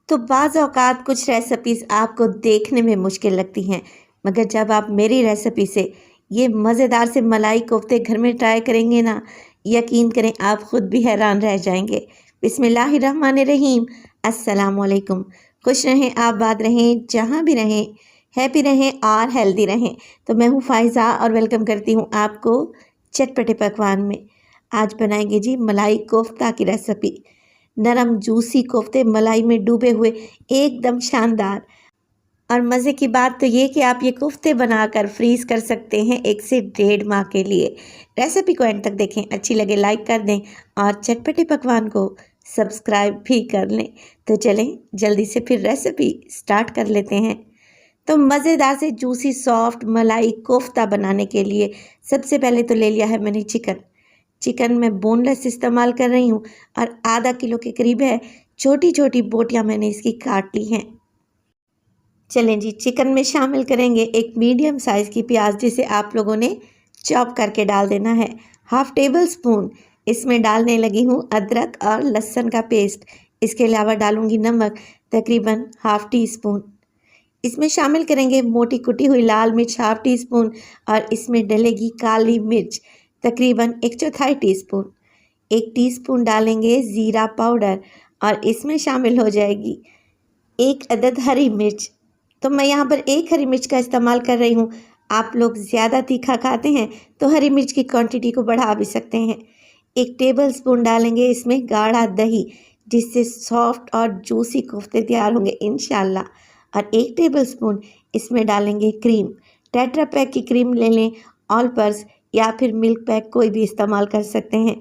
तो बाज़ औक़ात कुछ रेसिपीज़ आपको देखने में मुश्किल लगती हैं, मगर जब आप मेरी रेसिपी से ये मज़ेदार से मलाई कोफ्ते घर में ट्राई करेंगे ना, यकीन करें आप ख़ुद भी हैरान रह जाएंगे। बिस्मिल्लाहिर्रहमानिर्रहीम। अस्सलाम वालेकुम। खुश रहें, आबाद रहें, जहाँ भी रहें, हैप्पी रहें और हेल्दी रहें। तो मैं हूँ फ़ाइज़ा और वेलकम करती हूँ आपको चटपटे पकवान में। आज बनाएंगे जी मलाई कोफ्ता की रेसिपी। नरम जूसी कोफ्ते मलाई में डूबे हुए, एकदम शानदार। और मज़े की बात तो ये कि आप ये कोफ्ते बनाकर फ्रीज़ कर सकते हैं 1 से 1.5 माह के लिए। रेसिपी को एंड तक देखें, अच्छी लगे लाइक कर दें और चटपटे पकवान को सब्सक्राइब भी कर लें। तो चलें जल्दी से फिर रेसिपी स्टार्ट कर लेते हैं। तो मज़ेदार से जूसी सॉफ्ट मलाई कोफ्ता बनाने के लिए सबसे पहले तो ले लिया है मैंने चिकन मैं बोनलेस इस्तेमाल कर रही हूँ और आधा किलो के करीब है। छोटी छोटी बोटियाँ मैंने इसकी काट ली हैं। चलें जी, चिकन में शामिल करेंगे एक मीडियम साइज़ की प्याज, जिसे आप लोगों ने चॉप करके डाल देना है। 1/2 टेबल स्पून इसमें डालने लगी हूँ अदरक और लहसुन का पेस्ट। इसके अलावा डालूंगी नमक तकरीबन 1/2 टी स्पून। इसमें शामिल करेंगे मोटी कुटी हुई लाल मिर्च 1/2 टी स्पून और इसमें डलेगी काली मिर्च तकरीबन 1/4 टीस्पून। 1 टीस्पून डालेंगे ज़ीरा पाउडर और इसमें शामिल हो जाएगी 1 अदद हरी मिर्च। तो मैं यहाँ पर 1 हरी मिर्च का इस्तेमाल कर रही हूँ। आप लोग ज़्यादा तीखा खाते हैं तो हरी मिर्च की क्वांटिटी को बढ़ा भी सकते हैं। 1 टेबल स्पून डालेंगे इसमें गाढ़ा दही, जिससे सॉफ्ट और जूसी कोफ्ते तैयार होंगे इंशाल्लाह। और 1 टेबल स्पून इसमें डालेंगे क्रीम। टेट्रा पैक की क्रीम ले लें, ऑल पर्स या फिर मिल्क पैक कोई भी इस्तेमाल कर सकते हैं।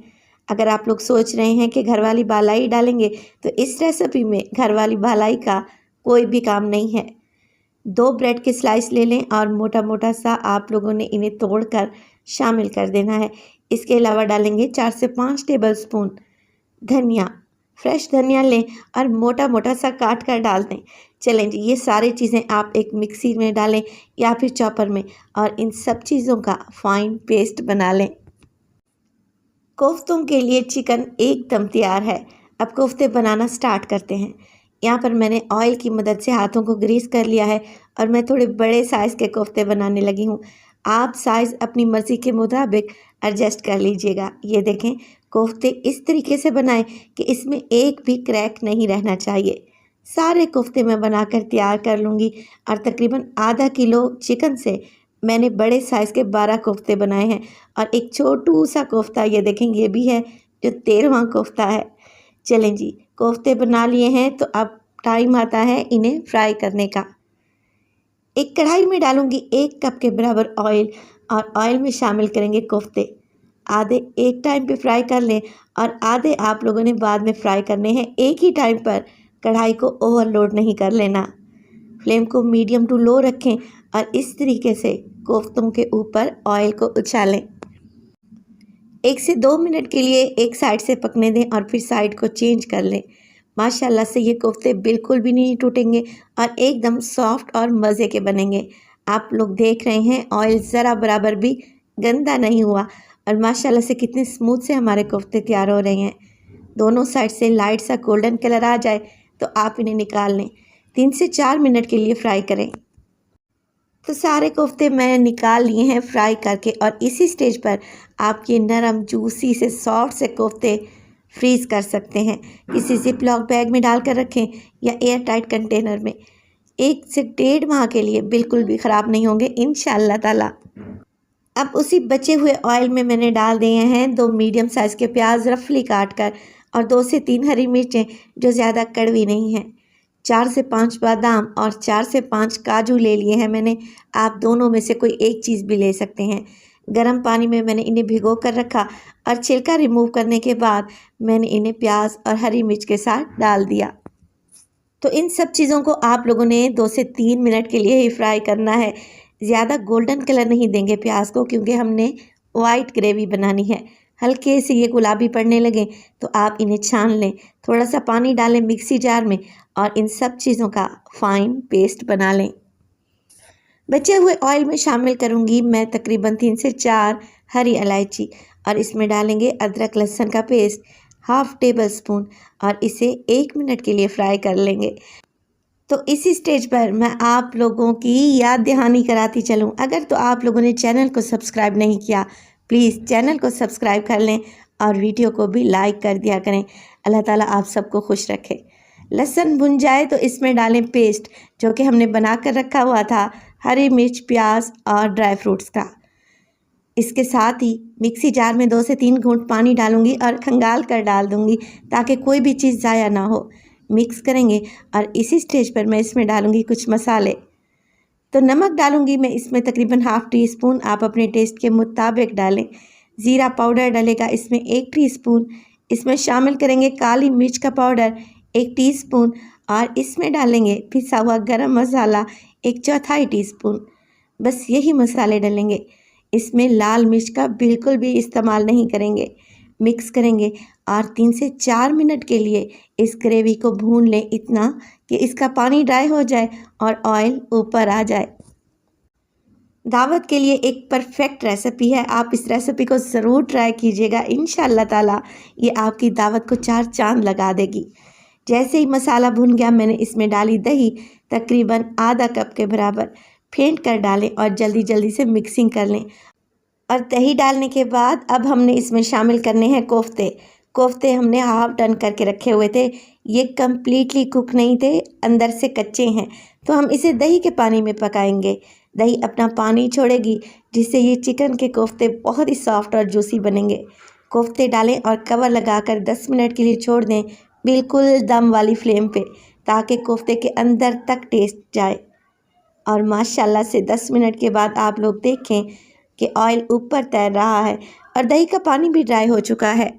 अगर आप लोग सोच रहे हैं कि घरवाली बालाई डालेंगे तो इस रेसिपी में घरवाली बालाई का कोई भी काम नहीं है। 2 ब्रेड के स्लाइस ले लें और मोटा मोटा सा आप लोगों ने इन्हें तोड़कर शामिल कर देना है। इसके अलावा डालेंगे 4 से 5 टेबल स्पून धनिया। फ्रेश धनिया लें और मोटा मोटा सा काट कर डाल दें। चलें जी, ये सारी चीज़ें आप एक मिक्सी में डालें या फिर चॉपर में और इन सब चीज़ों का फाइन पेस्ट बना लें। कोफ्तों के लिए चिकन एकदम तैयार है। अब कोफ्ते बनाना स्टार्ट करते हैं। यहाँ पर मैंने ऑयल की मदद से हाथों को ग्रीस कर लिया है और मैं थोड़े बड़े साइज़ के कोफ्ते बनाने लगी हूँ। आप साइज़ अपनी मर्ज़ी के मुताबिक एडजस्ट कर लीजिएगा। ये देखें, कोफ्ते इस तरीके से बनाएं कि इसमें एक भी क्रैक नहीं रहना चाहिए। सारे कोफ्ते मैं बनाकर तैयार कर लूँगी और तकरीबन आधा किलो चिकन से मैंने बड़े साइज़ के 12 कोफ्ते बनाए हैं और एक छोटू सा कोफ्ता ये देखें, ये भी है जो 13वां कोफ्ता है। चलें जी, कोफ्ते बना लिए हैं तो अब टाइम आता है इन्हें फ्राई करने का। एक कढ़ाई में डालूंगी 1 कप के बराबर ऑयल और ऑयल में शामिल करेंगे कोफ्ते। आधे एक टाइम पे फ्राई कर लें और आधे आप लोगों ने बाद में फ्राई करने हैं। एक ही टाइम पर कढ़ाई को ओवरलोड नहीं कर लेना। फ्लेम को मीडियम टू लो रखें और इस तरीके से कोफ्तों के ऊपर ऑयल को उछालें। 1 से 2 मिनट के लिए एक साइड से पकने दें और फिर साइड को चेंज कर लें। माशाल्लाह से ये कोफ्ते बिल्कुल भी नहीं टूटेंगे और एकदम सॉफ्ट और मज़े के बनेंगे। आप लोग देख रहे हैं ऑयल ज़रा बराबर भी गंदा नहीं हुआ और माशाल्लाह से कितने स्मूथ से हमारे कोफ्ते तैयार हो रहे हैं। दोनों साइड से लाइट सा गोल्डन कलर आ जाए तो आप इन्हें निकाल लें। 3 से 4 मिनट के लिए फ्राई करें। तो सारे कोफ्ते मैंने निकाल लिए हैं फ्राई करके और इसी स्टेज पर आप ये नरम जूसी से सॉफ्ट से कोफ्ते फ्रीज़ कर सकते हैं। किसी ज़िप-लॉक बैग में डालकर रखें या एयर टाइट कंटेनर में। 1 से 1.5 माह के लिए बिल्कुल भी ख़राब नहीं होंगे इंशाअल्लाह ताला। अब उसी बचे हुए ऑयल में मैंने डाल दिए हैं 2 मीडियम साइज़ के प्याज रफली काट कर और 2 से 3 हरी मिर्चें जो ज़्यादा कड़वी नहीं हैं। 4 से 5 बादाम और 4 से 5 काजू ले लिए हैं मैंने। आप दोनों में से कोई एक चीज़ भी ले सकते हैं। गर्म पानी में मैंने इन्हें भिगो कर रखा और छिलका रिमूव करने के बाद मैंने इन्हें प्याज और हरी मिर्च के साथ डाल दिया। तो इन सब चीज़ों को आप लोगों ने 2 से 3 मिनट के लिए ही फ्राई करना है। ज़्यादा गोल्डन कलर नहीं देंगे प्याज को, क्योंकि हमने वाइट ग्रेवी बनानी है। हल्के से ये गुलाबी पड़ने लगे तो आप इन्हें छान लें। थोड़ा सा पानी डालें मिक्सी जार में और इन सब चीज़ों का फाइन पेस्ट बना लें। बचे हुए ऑयल में शामिल करूंगी मैं तकरीबन 3 से 4 हरी इलायची और इसमें डालेंगे अदरक लहसुन का पेस्ट। हाफ टेबल स्पून और इसे 1 मिनट के लिए फ्राई कर लेंगे। तो इसी स्टेज पर मैं आप लोगों की याद दहानी कराती चलूं, अगर तो आप लोगों ने चैनल को सब्सक्राइब नहीं किया प्लीज़ चैनल को सब्सक्राइब कर लें और वीडियो को भी लाइक कर दिया करें। अल्लाह ताला आप सबको खुश रखे। लहसुन भुन जाए तो इसमें डालें पेस्ट जो कि हमने बना कर रखा हुआ था, हरी मिर्च, प्याज और ड्राई फ्रूट्स का। इसके साथ ही मिक्सी जार में 2 से 3 घूंट पानी डालूंगी और खंगाल कर डाल दूंगी ताकि कोई भी चीज़ ज़ाया ना हो। मिक्स करेंगे और इसी स्टेज पर मैं इसमें डालूंगी कुछ मसाले। तो नमक डालूंगी मैं इसमें तकरीबन हाफ़ टी स्पून, आप अपने टेस्ट के मुताबिक डालें। ज़ीरा पाउडर डलेगा इसमें 1 टीस्पून। इसमें शामिल करेंगे काली मिर्च का पाउडर 1 टीस्पून और इसमें डालेंगे पिसा हुआ गरम मसाला 1/4 टीस्पून। बस यही मसाले डालेंगे, इसमें लाल मिर्च का बिल्कुल भी इस्तेमाल नहीं करेंगे। मिक्स करेंगे और 3 से 4 मिनट के लिए इस ग्रेवी को भून लें, इतना कि इसका पानी ड्राई हो जाए और ऑयल ऊपर आ जाए। दावत के लिए एक परफेक्ट रेसिपी है, आप इस रेसिपी को ज़रूर ट्राई कीजिएगा। इंशाअल्लाह ताला ये आपकी दावत को 4 चांद लगा देगी। जैसे ही मसाला भुन गया मैंने इसमें डाली दही, तकरीबन आधा कप के बराबर। फेंट कर डालें और जल्दी जल्दी से मिक्सिंग कर लें। और दही डालने के बाद अब हमने इसमें शामिल करने हैं कोफ्ते। कोफ्ते हमने हाफ डन करके रखे हुए थे, ये कम्प्लीटली कुक नहीं थे, अंदर से कच्चे हैं, तो हम इसे दही के पानी में पकाएंगे। दही अपना पानी छोड़ेगी जिससे ये चिकन के कोफ्ते बहुत ही सॉफ्ट और जूसी बनेंगे। कोफ्ते डालें और कवर लगाकर 10 मिनट के लिए छोड़ दें, बिल्कुल दम वाली फ्लेम पे, ताकि कोफ्ते के अंदर तक टेस्ट जाए। और माशाल्लाह से 10 मिनट के बाद आप लोग देखें कि ऑयल ऊपर तैर रहा है और दही का पानी भी ड्राई हो चुका है।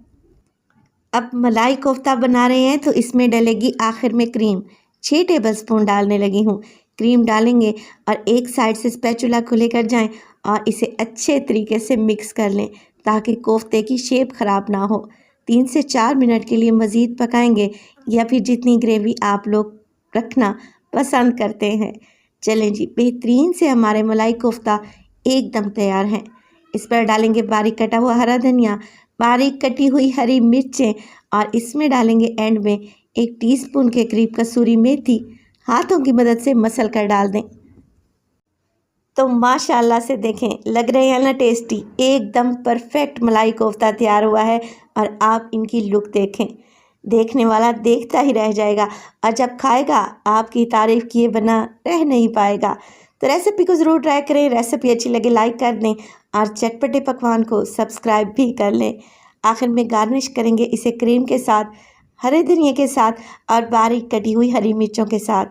अब मलाई कोफ्ता बना रहे हैं तो इसमें डलेगी आखिर में क्रीम। 6 टेबलस्पून डालने लगी हूँ। क्रीम डालेंगे और एक साइड से स्पैचुला को लेकर जाएं और इसे अच्छे तरीके से मिक्स कर लें ताकि कोफ्ते की शेप ख़राब ना हो। 3 से 4 मिनट के लिए मज़ीद पकाएंगे या फिर जितनी ग्रेवी आप लोग रखना पसंद करते हैं। चलें जी, बेहतरीन से हमारे मलाई कोफ्ता एकदम तैयार हैं। इस पर डालेंगे बारीक कटा हुआ हरा धनिया, बारीक कटी हुई हरी मिर्चें और इसमें डालेंगे एंड में 1 टीस्पून के करीब कसूरी मेथी। हाथों की मदद से मसल कर डाल दें। तो माशाल्लाह से देखें, लग रहे हैं ना टेस्टी, एकदम परफेक्ट मलाई कोफ्ता तैयार हुआ है। और आप इनकी लुक देखें, देखने वाला देखता ही रह जाएगा और जब खाएगा आपकी तारीफ़ किए बिना रह नहीं पाएगा। तो रेसिपी को ज़रूर ट्राई करें। रेसिपी अच्छी लगे लाइक कर दें और चटपटे पकवान को सब्सक्राइब भी कर लें। आखिर में गार्निश करेंगे इसे क्रीम के साथ, हरे धनिया के साथ और बारीक कटी हुई हरी मिर्चों के साथ।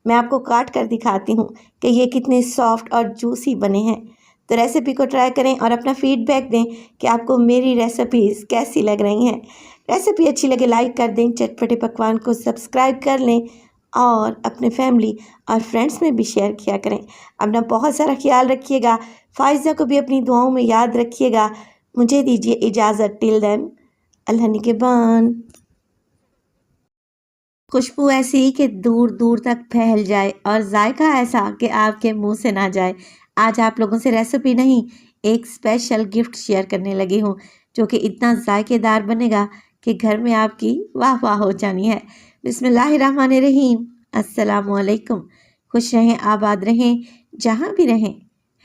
मैं आपको काट कर दिखाती हूँ कि ये कितने सॉफ्ट और जूसी बने हैं। तो रेसिपी को ट्राई करें और अपना फीडबैक दें कि आपको मेरी रेसिपीज़ कैसी लग रही हैं। रेसिपी अच्छी लगे लाइक कर दें, चटपटे पकवान को सब्सक्राइब कर लें और अपने फैमिली और फ्रेंड्स में भी शेयर किया करें। अपना बहुत सारा ख्याल रखिएगा। फ़ाइज़ा को भी अपनी दुआओं में याद रखिएगा। मुझे दीजिए इजाज़त, टिल देन अल्लाह निगहबान। खुशबू ऐसी कि दूर दूर तक फैल जाए और जायका ऐसा कि आपके मुंह से ना जाए। आज आप लोगों से रेसिपी नहीं, एक स्पेशल गिफ्ट शेयर करने लगी हूँ जो कि इतना जायकेदार बनेगा कि घर में आपकी वाह वाह हो जानी है। बिस्मिल्लाहिर्रहमानिर्रहीम, अस्सलामुअलैकुम। खुश रहें, आबाद रहें, जहाँ भी रहें,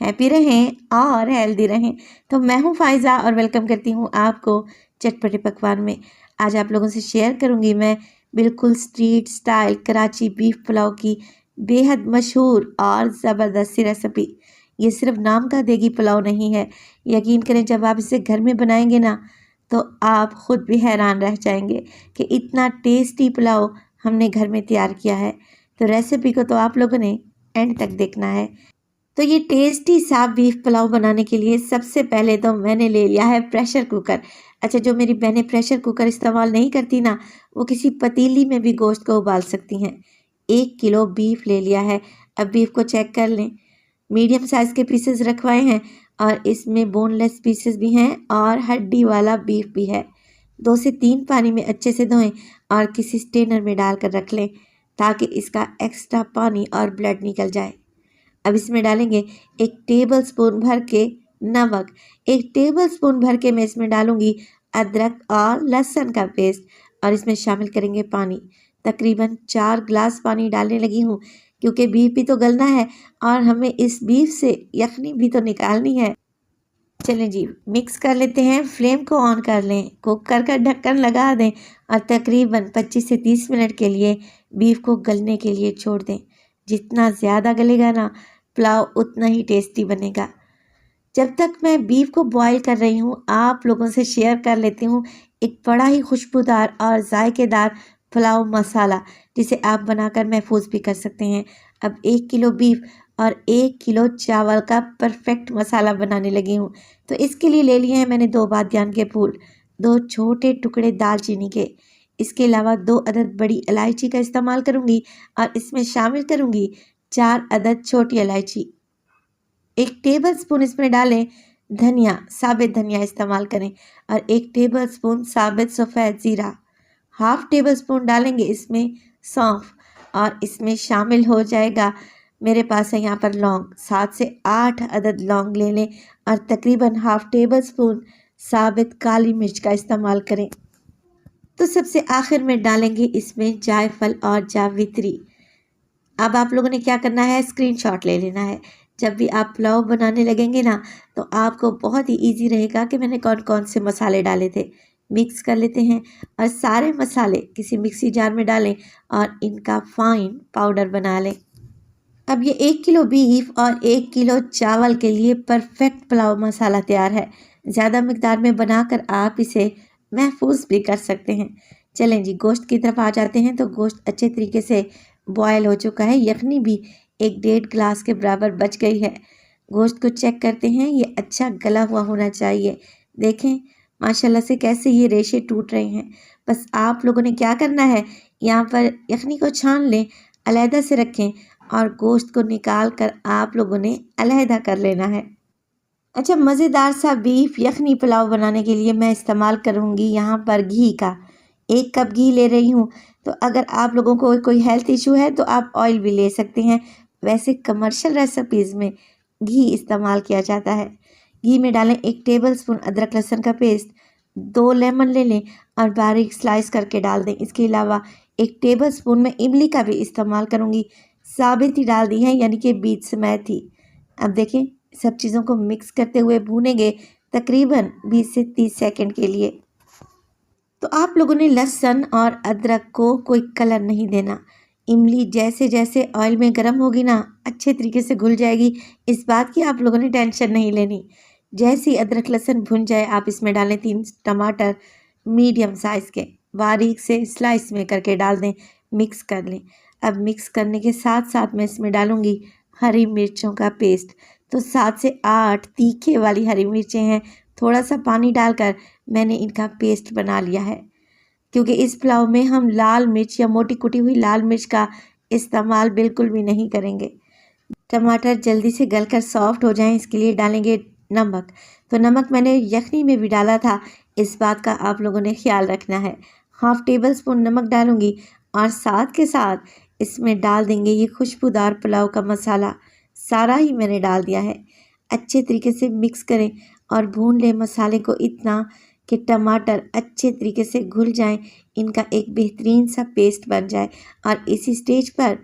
हैप्पी रहें और हेल्दी रहें। तो मैं हूँ फ़ाइज़ा और वेलकम करती हूँ आपको चटपटे पकवान में। आज आप लोगों से शेयर करूँगी मैं बिल्कुल street style Karachi beef pulao की बेहद मशहूर और ज़बरदस्त सी रेसिपी। ये सिर्फ नाम का देगी पुलाव नहीं है, यकीन करें जब आप इसे घर में बनाएंगे ना तो आप ख़ुद भी हैरान रह जाएंगे कि इतना टेस्टी पुलाव हमने घर में तैयार किया है। तो रेसिपी को तो आप लोगों ने एंड तक देखना है। तो ये टेस्टी सा बीफ पुलाव बनाने के लिए सबसे पहले तो मैंने ले लिया है प्रेशर कुकर। अच्छा, जो मेरी बहनें प्रेशर कुकर इस्तेमाल नहीं करती ना, वो किसी पतीली में भी गोश्त को उबाल सकती हैं। 1 किलो बीफ ले लिया है। अब बीफ को चेक कर लें, मीडियम साइज़ के पीसेस रखवाए हैं और इसमें बोनलेस पीसेस भी हैं और हड्डी वाला बीफ भी है। 2 से 3 पानी में अच्छे से धोएं और किसी स्ट्रेनर में डालकर रख लें ताकि इसका एक्स्ट्रा पानी और ब्लड निकल जाए। अब इसमें डालेंगे 1 टेबलस्पून भर के नमक। 1 टेबलस्पून भर के मैं इसमें डालूंगी अदरक और लहसुन का पेस्ट और इसमें शामिल करेंगे पानी। तकरीबन 4 ग्लास पानी डालने लगी हूँ क्योंकि बीफ भी तो गलना है और हमें इस बीफ से यखनी भी तो निकालनी है। चलें जी, मिक्स कर लेते हैं। फ्लेम को ऑन कर लें, कुकर का ढक्कन लगा दें और तकरीबन 25 से 30 मिनट के लिए बीफ को गलने के लिए छोड़ दें। जितना ज़्यादा गलेगा ना पुलाव उतना ही टेस्टी बनेगा। जब तक मैं बीफ को बॉईल कर रही हूँ आप लोगों से शेयर कर लेती हूँ एक बड़ा ही खुशबूदार और जायकेदार पुलाव मसाला जिसे आप बनाकर महफूज भी कर सकते हैं। अब 1 किलो बीफ और 1 किलो चावल का परफेक्ट मसाला बनाने लगी हूँ। तो इसके लिए ले लिए हैं मैंने 2 बादियान के फूल, 2 छोटे टुकड़े दालचीनी के, इसके अलावा 2 अदद बड़ी इलायची का इस्तेमाल करूँगी और इसमें शामिल करूँगी 4 अदद छोटी इलायची। 1 टेबलस्पून इसमें डालें धनिया, साबित धनिया इस्तेमाल करें और 1 टेबलस्पून साबित सफ़ेद ज़ीरा। हाफ़ टेबल स्पून डालेंगे इसमें सौंफ और इसमें शामिल हो जाएगा मेरे पास है यहाँ पर लौंग, 7 से 8 अदद लौंग ले लें और तकरीबन हाफ़ टेबल स्पून साबित काली मिर्च का इस्तेमाल करें। तो सबसे आखिर में डालेंगे इसमें जायफल और जावित्री। अब आप लोगों ने क्या करना है, स्क्रीनशॉट ले लेना है। जब भी आप पुलाव बनाने लगेंगे ना तो आपको बहुत ही इजी रहेगा कि मैंने कौन कौन से मसाले डाले थे। मिक्स कर लेते हैं और सारे मसाले किसी मिक्सी जार में डालें और इनका फाइन पाउडर बना लें। अब ये 1 किलो बीफ और 1 किलो चावल के लिए परफेक्ट पुलाव मसाला तैयार है। ज़्यादा मिकदार में बनाकर आप इसे महफूज भी कर सकते हैं। चलें जी, गोश्त की तरफ आ जाते हैं। तो गोश्त अच्छे तरीके से बॉयल हो चुका है। यखनी भी 1-1.5 गिलास के बराबर बच गई है। गोश्त को चेक करते हैं, ये अच्छा गला हुआ होना चाहिए। देखें माशाल्लाह से कैसे ये रेशे टूट रहे हैं। बस आप लोगों ने क्या करना है, यहाँ पर यखनी को छान लें, अलहदा से रखें और गोश्त को निकाल कर आप लोगों ने अलहदा कर लेना है। अच्छा, मज़ेदार सा बीफ यखनी पुलाव बनाने के लिए मैं इस्तेमाल करूँगी यहाँ पर घी का। 1 कप घी ले रही हूँ। तो अगर आप लोगों को कोई हेल्थ इशू है तो आप ऑयल भी ले सकते हैं। वैसे कमर्शियल रेसिपीज़ में घी इस्तेमाल किया जाता है। घी में डालें 1 टेबलस्पून अदरक लहसुन का पेस्ट, 2 लेमन ले लें और बारीक स्लाइस करके डाल दें। इसके अलावा 1 टेबलस्पून मैं इमली का भी इस्तेमाल करूँगी, साबित ही डाल दी है यानी कि बीच समेत ही। अब देखें सब चीज़ों को मिक्स करते हुए भूनेंगे तकरीबन 20 से 30 सेकंड के लिए। तो आप लोगों ने लहसुन और अदरक को कोई कलर नहीं देना। इमली जैसे जैसे ऑयल में गर्म होगी ना अच्छे तरीके से घुल जाएगी, इस बात की आप लोगों ने टेंशन नहीं लेनी। जैसे ही अदरक लहसुन भुन जाए आप इसमें डालें 3 टमाटर मीडियम साइज़ के, बारीक से स्लाइस में करके डाल दें, मिक्स कर लें। अब मिक्स करने के साथ साथ मैं इसमें डालूँगी हरी मिर्चों का पेस्ट। तो 7 से 8 तीखे वाली हरी मिर्चें हैं। थोड़ा सा पानी डालकर मैंने इनका पेस्ट बना लिया है क्योंकि इस पुलाव में हम लाल मिर्च या मोटी कुटी हुई लाल मिर्च का इस्तेमाल बिल्कुल भी नहीं करेंगे। टमाटर जल्दी से गलकर सॉफ्ट हो जाएं इसके लिए डालेंगे नमक। तो नमक मैंने यखनी में भी डाला था, इस बात का आप लोगों ने ख्याल रखना है। हाफ़ टेबल स्पून नमक डालूंगी और साथ के साथ इसमें डाल देंगे ये खुशबूदार पुलाव का मसाला। सारा ही मैंने डाल दिया है। अच्छे तरीके से मिक्स करें और भून लें मसाले को इतना कि टमाटर अच्छे तरीके से घुल जाएं, इनका एक बेहतरीन सा पेस्ट बन जाए। और इसी स्टेज पर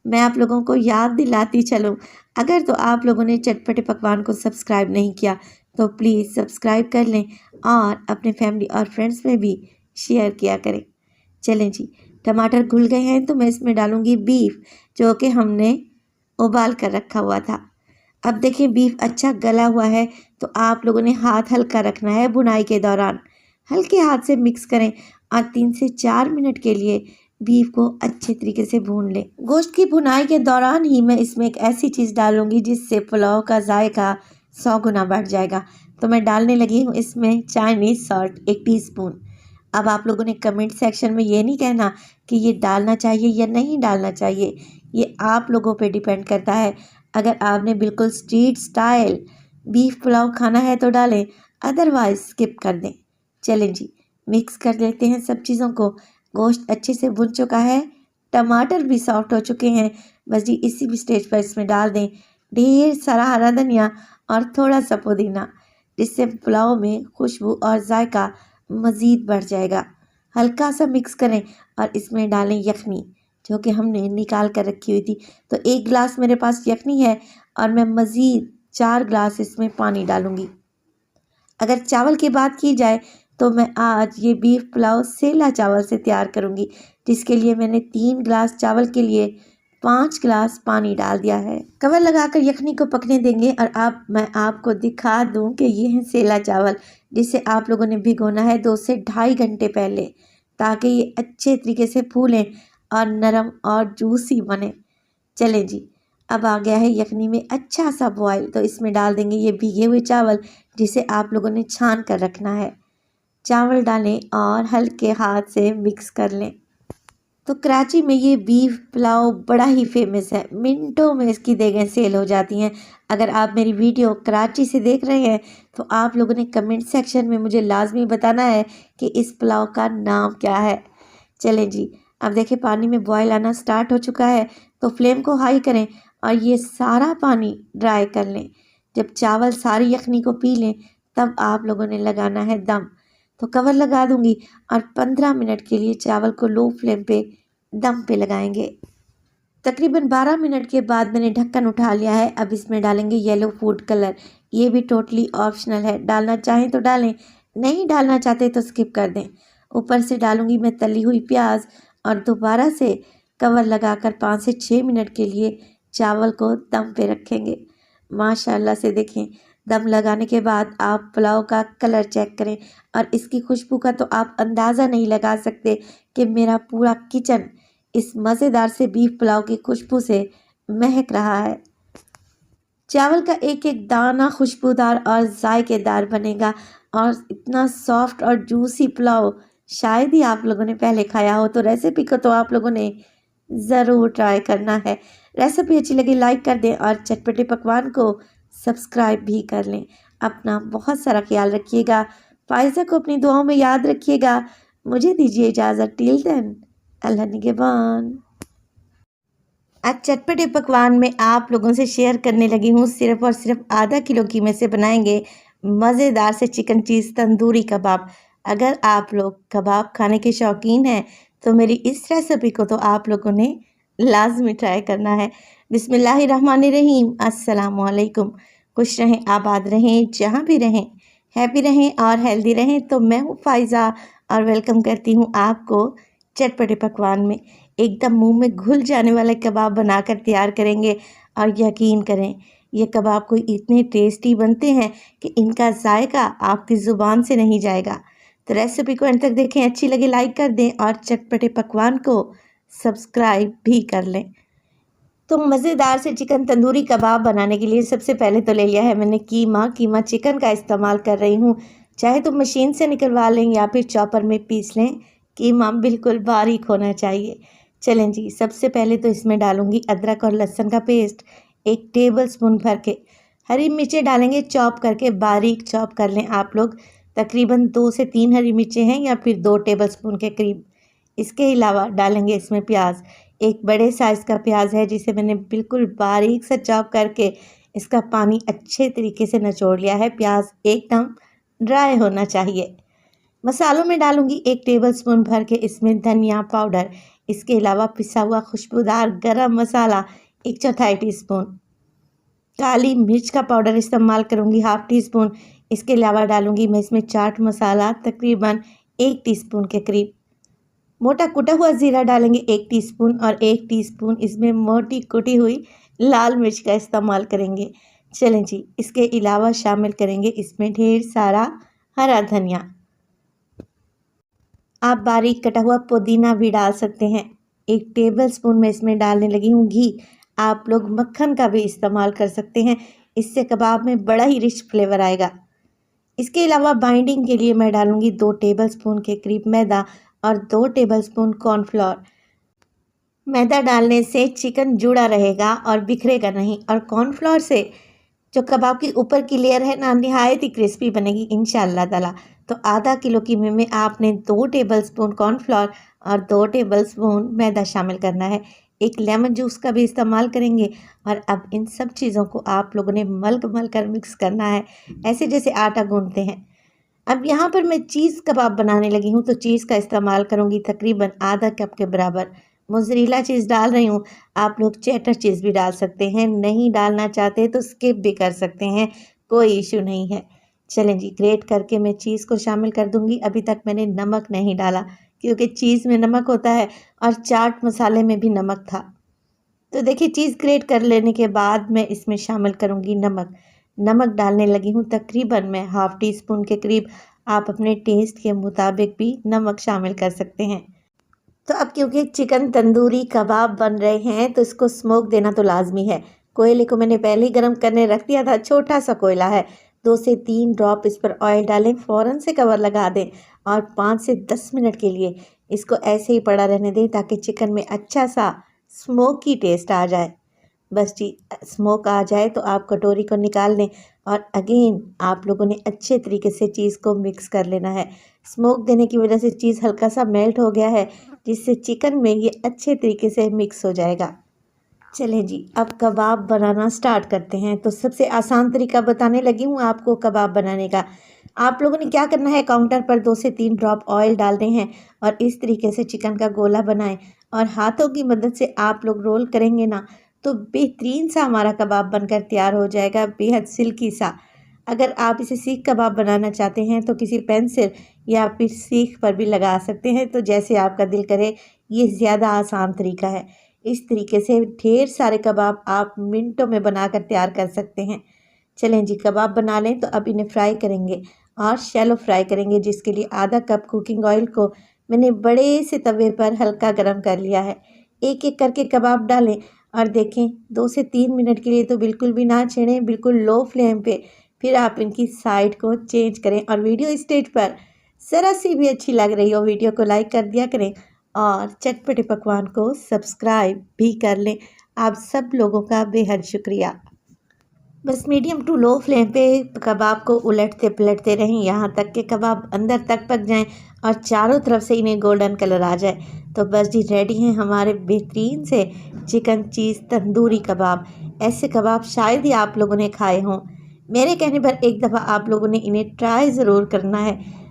मैं आप लोगों को याद दिलाती चलूं, अगर तो आप लोगों ने चटपटे पकवान को सब्सक्राइब नहीं किया तो प्लीज़ सब्सक्राइब कर लें और अपने फैमिली और फ्रेंड्स में भी शेयर किया करें। चलें जी, टमाटर घुल गए हैं तो मैं इसमें डालूँगी बीफ जो कि हमने उबाल कर रखा हुआ था। अब देखिए बीफ अच्छा गला हुआ है तो आप लोगों ने हाथ हल्का रखना है बुनाई के दौरान। हल्के हाथ से मिक्स करें और 3 से 4 मिनट के लिए बीफ को अच्छे तरीके से भून लें। गोश्त की भुनाई के दौरान ही मैं इसमें एक ऐसी चीज़ डालूंगी जिससे पुलाव का जायका 100 गुना बढ़ जाएगा। तो मैं डालने लगी हूँ इसमें चाइनीज़ सॉल्ट 1 टीस्पून। अब आप लोगों ने कमेंट सेक्शन में ये नहीं कहना कि ये डालना चाहिए या नहीं डालना चाहिए, ये आप लोगों पे डिपेंड करता है। अगर आपने बिल्कुल स्ट्रीट स्टाइल बीफ पुलाव खाना है तो डालें, अदरवाइज़ स्किप कर दें। चलें जी, मिक्स कर लेते हैं सब चीज़ों को। गोश्त अच्छे से भुन चुका है, टमाटर भी सॉफ्ट हो चुके हैं। बस जी इसी भी स्टेज पर इसमें डाल दें ढेर सारा हरा धनिया और थोड़ा सा पुदीना, जिससे पुलाव में खुशबू और जायका मज़ीद बढ़ जाएगा। हल्का सा मिक्स करें और इसमें डालें यखनी जो कि हमने निकाल कर रखी हुई थी। तो 1 गिलास मेरे पास यखनी है और मैं मज़ीद 4 गिलास इसमें पानी डालूँगी। अगर चावल की बात की जाए तो मैं आज ये बीफ पुलाव सेला चावल से तैयार करूँगी, जिसके लिए मैंने 3 गिलास चावल के लिए 5 गिलास पानी डाल दिया है। कवर लगाकर यखनी को पकने देंगे और अब मैं आपको दिखा दूं कि ये है सेला चावल, जिसे आप लोगों ने भिगोना है 2 से ढाई घंटे पहले, ताकि ये अच्छे तरीके से फूलें और नरम और जूसी बने। चलें जी, अब आ गया है यखनी में अच्छा सा बॉयल, तो इसमें डाल देंगे ये भीगे हुए चावल जिसे आप लोगों ने छान कर रखना है। चावल डालें और हल्के हाथ से मिक्स कर लें। तो कराची में ये बीफ पुलाव बड़ा ही फेमस है, मिनटों में इसकी देगें सेल हो जाती हैं। अगर आप मेरी वीडियो कराची से देख रहे हैं तो आप लोगों ने कमेंट सेक्शन में मुझे लाजमी बताना है कि इस पुलाव का नाम क्या है। चलें जी, अब देखिए पानी में बॉयल आना स्टार्ट हो चुका है, तो फ्लेम को हाई करें और ये सारा पानी ड्राई कर लें। जब चावल सारी यखनी को पी लें तब आप लोगों ने लगाना है दम। तो कवर लगा दूंगी और 15 मिनट के लिए चावल को लो फ्लेम पे दम पे लगाएंगे। तकरीबन 12 मिनट के बाद मैंने ढक्कन उठा लिया है। अब इसमें डालेंगे येलो फूड कलर। ये भी टोटली ऑप्शनल है, डालना चाहें तो डालें, नहीं डालना चाहते तो स्किप कर दें। ऊपर से डालूंगी मैं तली हुई प्याज और दोबारा से कवर लगाकर 5 से 6 मिनट के लिए चावल को दम पे रखेंगे। माशाल्लाह से देखें, दम लगाने के बाद आप पुलाव का कलर चेक करें और इसकी खुशबू का तो आप अंदाज़ा नहीं लगा सकते कि मेरा पूरा किचन इस मज़ेदार से बीफ पुलाव की खुशबू से महक रहा है। चावल का एक एक दाना खुशबूदार और जायकेदार बनेगा और इतना सॉफ्ट और जूसी पुलाव शायद ही आप लोगों ने पहले खाया हो। तो रेसिपी को तो आप लोगों ने ज़रूर ट्राई करना है। रेसिपी अच्छी लगी लाइक कर दें और चटपटे पकवान को सब्सक्राइब भी कर लें। अपना बहुत सारा ख्याल रखिएगा। फायज़ा को अपनी दुआओं में याद रखिएगा। मुझे दीजिए इजाज़त। टिल देन, अल्लाह निगहबान। आज चटपटे पकवान में आप लोगों से शेयर करने लगी हूँ सिर्फ़ और सिर्फ आधा किलो कीमे से बनाएंगे मज़ेदार से चिकन चीज़ तंदूरी कबाब। अगर आप लोग कबाब खाने के शौकीन हैं तो मेरी इस रेसिपी को तो आप लोगों ने लाजमी ट्राई करना है। बिस्मिल्लाहिर्रहमानिर्रहीम। अस्सलामुअलैकुम। खुश रहें, आबाद रहें, जहाँ भी रहें, हैप्पी रहें और हेल्दी रहें। तो मैं हूँ फ़ायज़ा और वेलकम करती हूँ आपको चटपटे पकवान में। एकदम मुंह में घुल जाने वाले कबाब बनाकर तैयार करेंगे और यकीन करें ये कबाब कोई इतने टेस्टी बनते हैं कि इनका जायका आपकी ज़ुबान से नहीं जाएगा। तो रेसिपी को अंत तक देखें, अच्छी लगे लाइक कर दें और चटपटे पकवान को सब्सक्राइब भी कर लें। तो मज़ेदार से चिकन तंदूरी कबाब बनाने के लिए सबसे पहले तो ले लिया है मैंने कीमा चिकन का इस्तेमाल कर रही हूँ। चाहे तो मशीन से निकलवा लें या फिर चॉपर में पीस लें, कीमा बिल्कुल बारीक होना चाहिए। चलें जी, सबसे पहले तो इसमें डालूंगी अदरक और लहसुन का पेस्ट 1 टेबलस्पून भर के। हरी मिर्चें डालेंगे चॉप करके, बारीक चॉप कर लें आप लोग। तकरीबन 2 से 3 हरी मिर्चें हैं या फिर 2 टेबलस्पून के करीब। इसके अलावा डालेंगे इसमें प्याज। एक बड़े साइज़ का प्याज है जिसे मैंने बिल्कुल बारीक से चॉप करके इसका पानी अच्छे तरीके से निचोड़ लिया है। प्याज एकदम ड्राई होना चाहिए। मसालों में डालूंगी 1 टेबलस्पून भर के इसमें धनिया पाउडर। इसके अलावा पिसा हुआ खुशबूदार गरम मसाला 1/4 टीस्पून। काली मिर्च का पाउडर इस्तेमाल करूंगी 1/2 टीस्पून। इसके अलावा डालूंगी मैं इसमें चाट मसाला तकरीबन 1 टीस्पून के करीब। मोटा कुटा हुआ ज़ीरा डालेंगे 1 टीस्पून और 1 टीस्पून इसमें मोटी कुटी हुई लाल मिर्च का इस्तेमाल करेंगे। चलें जी, इसके अलावा शामिल करेंगे इसमें ढेर सारा हरा धनिया। आप बारीक कटा हुआ पुदीना भी डाल सकते हैं। 1 टेबलस्पून में इसमें डालने लगी हूँ घी। आप लोग मक्खन का भी इस्तेमाल कर सकते हैं, इससे कबाब में बड़ा ही रिच फ्लेवर आएगा। इसके अलावा बाइंडिंग के लिए मैं डालूंगी 2 टेबलस्पून के करीब मैदा और 2 टेबलस्पून कॉर्नफ्लोर। मैदा डालने से चिकन जुड़ा रहेगा और बिखरेगा नहीं, और कॉर्नफ्लोर से जो कबाब की ऊपर की लेयर है ना, नहायत ही क्रिस्पी बनेगी इंशाअल्लाह ताला। तो आधा किलो कीमे में आपने 2 टेबलस्पून कॉर्नफ्लोर और 2 टेबलस्पून मैदा शामिल करना है। 1 लेमन जूस का भी इस्तेमाल करेंगे। और अब इन सब चीज़ों को आप लोगों ने मल कर मिक्स करना है, ऐसे जैसे आटा गूंथते हैं। अब यहाँ पर मैं चीज़ कबाब बनाने लगी हूँ, तो चीज़ का इस्तेमाल करूँगी तकरीबन आधा कप के बराबर। मोज़रेला चीज़ डाल रही हूँ, आप लोग चेडर चीज़ भी डाल सकते हैं, नहीं डालना चाहते तो स्किप भी कर सकते हैं, कोई इशू नहीं है। चलें जी, ग्रेट करके मैं चीज़ को शामिल कर दूँगी। अभी तक मैंने नमक नहीं डाला क्योंकि चीज़ में नमक होता है और चाट मसाले में भी नमक था। तो देखिए, चीज़ ग्रेट कर लेने के बाद मैं इसमें शामिल करूँगी नमक। नमक डालने लगी हूँ तकरीबन मैं हाफ़ टी स्पून के करीब। आप अपने टेस्ट के मुताबिक भी नमक शामिल कर सकते हैं। तो अब क्योंकि चिकन तंदूरी कबाब बन रहे हैं तो इसको स्मोक देना तो लाजमी है। कोयले को मैंने पहले ही गर्म करने रख दिया था, छोटा सा कोयला है। 2 से 3 ड्रॉप इस पर ऑयल डालें, फ़ौरन से कवर लगा दें और 5 से 10 मिनट के लिए इसको ऐसे ही पड़ा रहने दें ताकि चिकन में अच्छा सा स्मोकी टेस्ट आ जाए। बस जी, स्मोक आ जाए तो आप कटोरी को निकाल लें और अगेन आप लोगों ने अच्छे तरीके से चीज़ को मिक्स कर लेना है। स्मोक देने की वजह से चीज़ हल्का सा मेल्ट हो गया है, जिससे चिकन में ये अच्छे तरीके से मिक्स हो जाएगा। चलें जी, अब कबाब बनाना स्टार्ट करते हैं। तो सबसे आसान तरीका बताने लगी हूँ आपको कबाब बनाने का। आप लोगों ने क्या करना है, काउंटर पर 2 से 3 ड्रॉप ऑयल डालने हैं और इस तरीके से चिकन का गोला बनाएं और हाथों की मदद से आप लोग रोल करेंगे ना, तो बेहतरीन सा हमारा कबाब बनकर तैयार हो जाएगा, बेहद सिल्की सा। अगर आप इसे सीख कबाब बनाना चाहते हैं तो किसी पेंसिल या फिर सीख पर भी लगा सकते हैं, तो जैसे आपका दिल करे। ये ज़्यादा आसान तरीका है। इस तरीके से ढेर सारे कबाब आप मिनटों में बनाकर तैयार कर सकते हैं। चलें जी, कबाब बना लें। तो अब इन्हें फ्राई करेंगे और शैलो फ्राई करेंगे, जिसके लिए आधा कप कुकिंग ऑयल को मैंने बड़े से तवे पर हल्का गर्म कर लिया है। एक एक करके कबाब डालें और देखें 2 से 3 मिनट के लिए तो बिल्कुल भी ना छेड़ें, बिल्कुल लो फ्लेम पे। फिर आप इनकी साइड को चेंज करें और वीडियो स्टेज पर ज़रा सी भी अच्छी लग रही हो वीडियो को लाइक कर दिया करें और चटपटे पकवान को सब्सक्राइब भी कर लें। आप सब लोगों का बेहद शुक्रिया। बस मीडियम टू लो फ्लेम पे कबाब को उलटते पलटते रहें यहाँ तक कि कबाब अंदर तक पक जाएं और चारों तरफ से इन्हें गोल्डन कलर आ जाए। तो बस जी, रेडी हैं हमारे बेहतरीन से चिकन चीज़ तंदूरी कबाब। ऐसे कबाब शायद ही आप लोगों ने खाए हों। मेरे कहने पर एक दफ़ा आप लोगों ने इन्हें ट्राई ज़रूर करना है।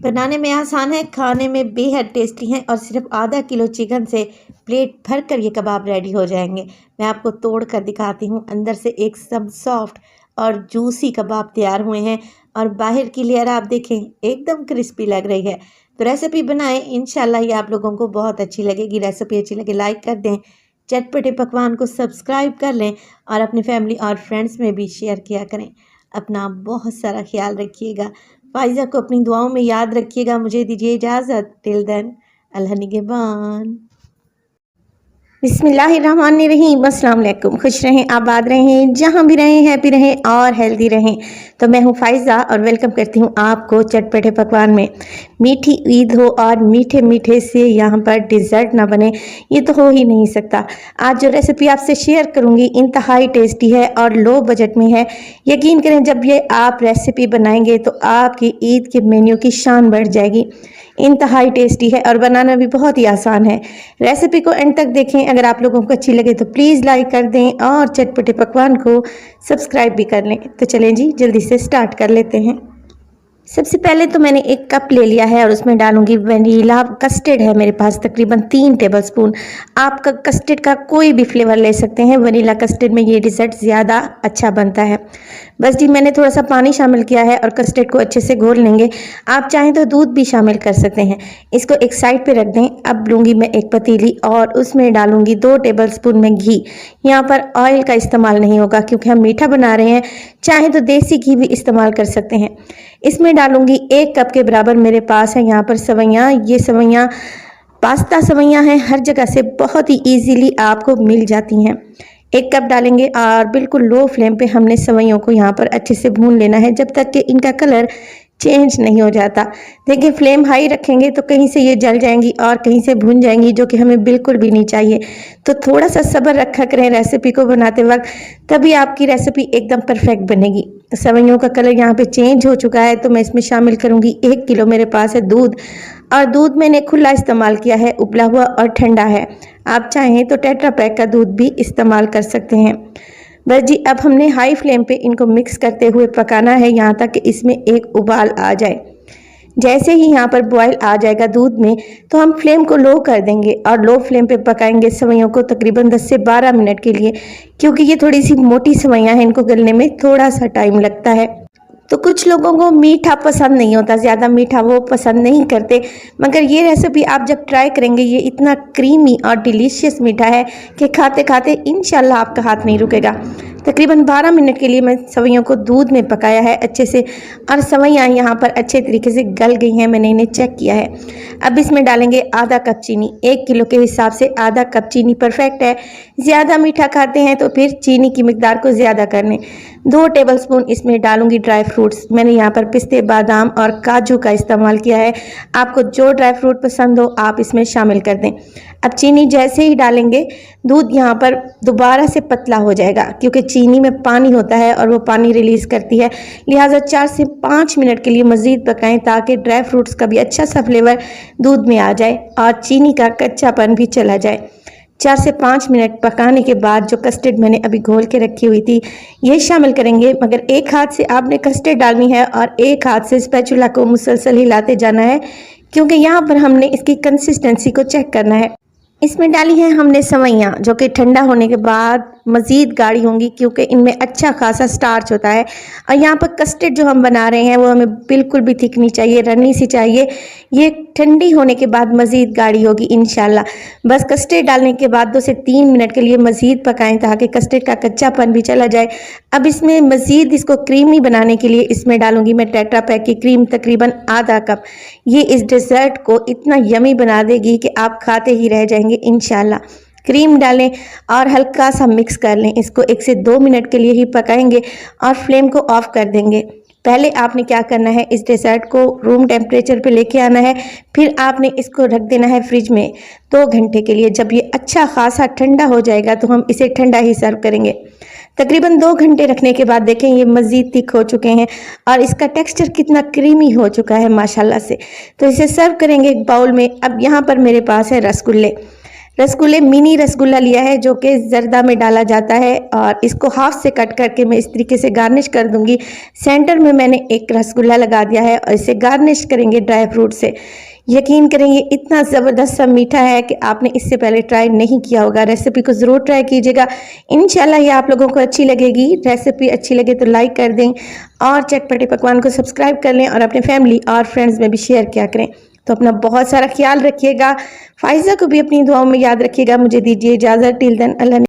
बनाने में आसान है, खाने में बेहद टेस्टी हैं और सिर्फ आधा किलो चिकन से प्लेट भर कर ये कबाब रेडी हो जाएंगे। मैं आपको तोड़ कर दिखाती हूँ। अंदर से एकदम सॉफ्ट और जूसी कबाब तैयार हुए हैं और बाहर की लेयर आप देखें एकदम क्रिस्पी लग रही है। तो रेसिपी बनाएं, इंशाल्लाह ये आप लोगों को बहुत अच्छी लगेगी। रेसिपी अच्छी लगे लाइक कर दें, चटपटे पकवान को सब्सक्राइब कर लें और अपनी फैमिली और फ्रेंड्स में भी शेयर किया करें। अपना बहुत सारा ख्याल रखिएगा। फ़ाइज़ा को अपनी दुआओं में याद रखिएगा। मुझे दीजिए इजाज़त। टिल देन, अल्लाह निगहबान। बिस्मिल्लाहिर्रहमानिर्रहीम। अस्सलाम वालेकुम। खुश रहें, आबाद रहें, जहाँ भी रहें हैप्पी रहें और हेल्दी रहें। तो मैं हूँ फ़ाइज़ा और वेलकम करती हूँ आपको चटपटे पकवान में। मीठी ईद हो और मीठे मीठे से यहाँ पर डिज़र्ट ना बने, ये तो हो ही नहीं सकता। आज जो रेसिपी आपसे शेयर करूँगी इंतहाई टेस्टी है और लो बजट में है। यकीन करें, जब ये आप रेसिपी बनाएंगे तो आपकी ईद के मेन्यू की शान बढ़ जाएगी। इंतहाई टेस्टी है और बनाना भी बहुत ही आसान है। रेसिपी को एंड तक देखें। अगर आप लोगों को अच्छी लगे तो प्लीज़ लाइक कर दें और चटपटे पकवान को सब्सक्राइब भी कर लें। तो चलें जी, जल्दी से स्टार्ट कर लेते हैं। सबसे पहले तो मैंने 1 कप ले लिया है और उसमें डालूंगी वनीला कस्टर्ड है मेरे पास तकरीबन 3 टेबलस्पून। आप कस्टर्ड का कोई भी फ्लेवर ले सकते हैं, वनीला कस्टर्ड में ये डिज़र्ट ज़्यादा अच्छा बनता है। बस जी, मैंने थोड़ा सा पानी शामिल किया है और कस्टर्ड को अच्छे से घोल लेंगे। आप चाहें तो दूध भी शामिल कर सकते हैं। इसको एक साइड पे रख दें। अब लूँगी मैं एक पतीली और उसमें डालूंगी 2 टेबलस्पून में घी। यहाँ पर ऑयल का इस्तेमाल नहीं होगा क्योंकि हम मीठा बना रहे हैं। चाहें तो देसी घी भी इस्तेमाल कर सकते हैं। इसमें डालूंगी 1 कप के बराबर मेरे पास है यहाँ पर सवैयाँ। ये सवैयाँ पास्ता सवैयाँ हैं, हर जगह से बहुत ही इजीली आपको मिल जाती हैं। 1 कप डालेंगे और बिल्कुल लो फ्लेम पे हमने सवैयों को यहाँ पर अच्छे से भून लेना है जब तक कि इनका कलर चेंज नहीं हो जाता। देखिए, फ्लेम हाई रखेंगे तो कहीं से ये जल जाएंगी और कहीं से भून जाएंगी, जो कि हमें बिल्कुल भी नहीं चाहिए। तो थोड़ा सा सब्र रखा करें रेसिपी को बनाते वक्त, तभी आपकी रेसिपी एकदम परफेक्ट बनेगी। सवैयों का कलर यहाँ पे चेंज हो चुका है तो मैं इसमें शामिल करूँगी 1 किलो मेरे पास है दूध। और दूध मैंने खुला इस्तेमाल किया है, उबला हुआ और ठंडा है। आप चाहें तो टेट्रा पैक का दूध भी इस्तेमाल कर सकते हैं। बस जी, अब हमने हाई फ्लेम पे इनको मिक्स करते हुए पकाना है यहाँ तक कि इसमें एक उबाल आ जाए। जैसे ही यहाँ पर बॉयल आ जाएगा दूध में, तो हम फ्लेम को लो कर देंगे और लो फ्लेम पे पकाएंगे सेवइयों को तकरीबन 10 से 12 मिनट के लिए, क्योंकि ये थोड़ी सी मोटी सेवइयाँ हैं, इनको गलने में थोड़ा सा टाइम लगता है। तो कुछ लोगों को मीठा पसंद नहीं होता, ज़्यादा मीठा वो पसंद नहीं करते, मगर ये रेसिपी आप जब ट्राई करेंगे, ये इतना क्रीमी और डिलीशियस मीठा है कि खाते खाते इंशाल्लाह आपका हाथ नहीं रुकेगा। तकरीबन 12 मिनट के लिए मैं सेवइयों को दूध में पकाया है अच्छे से, और सेवइयाँ यहाँ पर अच्छे तरीके से गल गई हैं, मैंने इन्हें चेक किया है। अब इसमें डालेंगे आधा कप चीनी। 1 किलो के हिसाब से आधा कप चीनी परफेक्ट है। ज़्यादा मीठा खाते हैं तो फिर चीनी की मिकदार को ज़्यादा कर लें। 2 टेबलस्पून इसमें डालूंगी ड्राई फ्रूट्स। मैंने यहाँ पर पिस्ते, बादाम और काजू का इस्तेमाल किया है। आपको जो ड्राई फ्रूट पसंद हो आप इसमें शामिल कर दें। अब चीनी जैसे ही डालेंगे, दूध यहाँ पर दोबारा से पतला हो जाएगा, क्योंकि चीनी में पानी होता है और वो पानी रिलीज़ करती है। लिहाजा 4 से 5 मिनट के लिए मज़ीद पकाएं, ताकि ड्राई फ्रूट्स का भी अच्छा सा फ्लेवर दूध में आ जाए और चीनी का कच्चापन भी चला जाए। 4 से 5 मिनट पकाने के बाद जो कस्टर्ड मैंने अभी घोल के रखी हुई थी, ये शामिल करेंगे। मगर एक हाथ से आपने कस्टर्ड डालनी है और एक हाथ से स्पैचुला को मुसलसल हिलाते जाना है, क्योंकि यहाँ पर हमने इसकी कंसिस्टेंसी को चेक करना है। इसमें डाली है हमने सेवइयाँ, जो कि ठंडा होने के बाद मज़ीद गाढ़ी होंगी, क्योंकि इनमें अच्छा खासा स्टार्च होता है। और यहाँ पर कस्टर्ड जो हम बना रहे हैं वो हमें बिल्कुल भी थिक नहीं चाहिए, रन्नी सी चाहिए। ये ठंडी होने के बाद मज़ीद गाढ़ी होगी इंशाल्लाह। बस कस्टर्ड डालने के बाद 2 से 3 मिनट के लिए मज़ीद पकाएं, ताकि कस्टर्ड का कच्चापन भी चला जाए। अब इसमें मज़ीद इसको क्रीमी बनाने के लिए इसमें डालूंगी मैं टेट्रा पैक की क्रीम, तकरीबन आधा कप। ये इस डेजर्ट को इतना यमी बना देगी कि आप खाते ही रह जाएंगे इंशाल्लाह। क्रीम डालें और हल्का सा मिक्स कर लें। इसको 1 से 2 मिनट के लिए ही पकाएंगे और फ्लेम को ऑफ कर देंगे। पहले आपने क्या करना है, इस डेजर्ट को रूम टेम्परेचर पे लेके आना है, फिर आपने इसको रख देना है फ्रिज में 2 घंटे के लिए। जब ये अच्छा खासा ठंडा हो जाएगा तो हम इसे ठंडा ही सर्व करेंगे। तकरीबन 2 घंटे रखने के बाद देखें ये मज़ीद थिक हो चुके हैं और इसका टेक्सचर कितना क्रीमी हो चुका है माशाल्लाह से। तो इसे सर्व करेंगे एक बाउल में। अब यहाँ पर मेरे पास है रसगुल्ले मिनी रसगुल्ला लिया है, जो कि जर्दा में डाला जाता है, और इसको हाफ से कट करके मैं इस तरीके से गार्निश कर दूंगी। सेंटर में मैंने एक रसगुल्ला लगा दिया है और इसे गार्निश करेंगे ड्राई फ्रूट से। यकीन करेंगे इतना ज़बरदस्त सा मीठा है कि आपने इससे पहले ट्राई नहीं किया होगा। रेसिपी को ज़रूर ट्राई कीजिएगा, इंशाल्लाह ये आप लोगों को अच्छी लगेगी। रेसिपी अच्छी लगे तो लाइक कर दें और चटपटे पकवान को सब्सक्राइब कर लें और अपने फैमिली और फ्रेंड्स में भी शेयर किया करें। तो अपना बहुत सारा ख्याल रखिएगा। फाइज़ा को भी अपनी दुआओं में याद रखिएगा। मुझे दीजिए इजाज़त। टिल देन, अल्लाह।